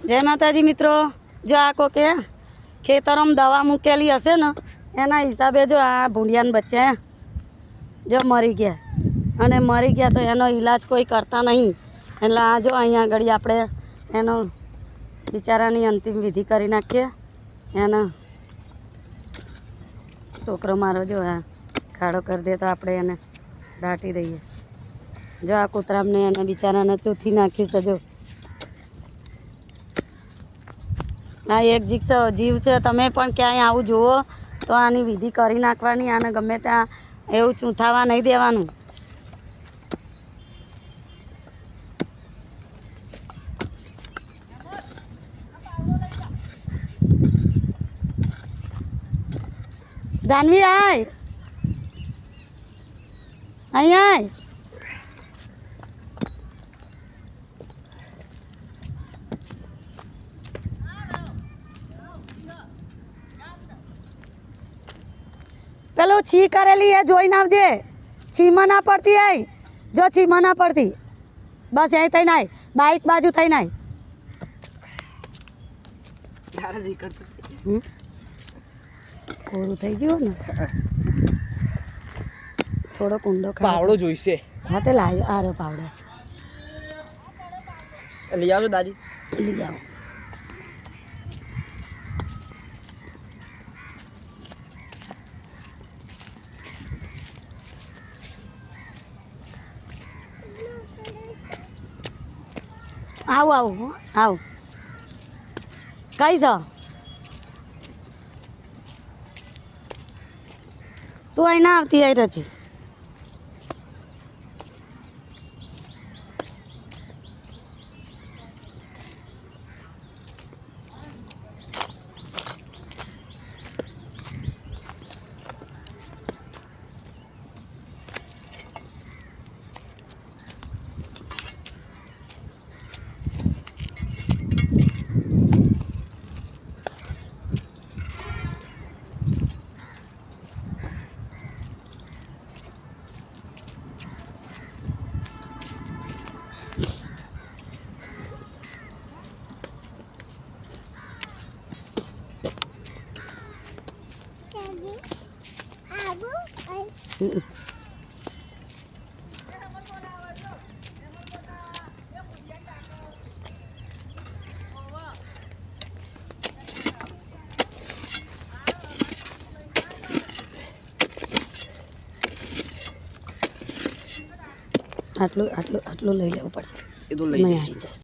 જય માતાજી મિત્રો, જો આ કોકે ખેતરમાં દવા મૂકેલી હશે ને એના હિસાબે જો આ ભૂંડિયાના બચ્ચા જો મરી ગયા, અને મરી ગયા તો એનો ઈલાજ કોઈ કરતા નહીં. એટલે આ જો અહીંયા આગળ આપણે એનો બિચારાની અંતિમ વિધિ કરી નાખીએ. એનો છોકરો મારો જો આ ખાડો કરી દે તો આપણે એને દાટી દઈએ. જો આ કૂતરામને એને બિચારાને ચૂથી નાખ્યું છે. જો આ એક જીવ છે. તમે પણ ક્યાંય આવું જુઓ તો આની વિધિ કરી નાખવાની. આને ગમે ત્યાં એવું ચૂંથાવા નહીં દેવાનું. દાનવી આય અહીંયા આય. પેલું છી કરેલી એ જોઈને આવજે. છીમાં ના પડતી આય. જો છીમાં ના પડતી બસ અહીં થઈને આય. બાઈક બાજુ થઈને આય. કોરું થઈ ગયું ને થોડો કુંડો પાવડો જોઈશે. હા તે લાવ્યો. આ રહ્યો પાવડો. લઈ આવજો દાદી. લઈ આવો. આવું આવું આવું કઈ છો તું? અહીં ના આવતી આવી રચી. આટલું લઈ લેવું પડશે. એ તો લઈ આવી જશે.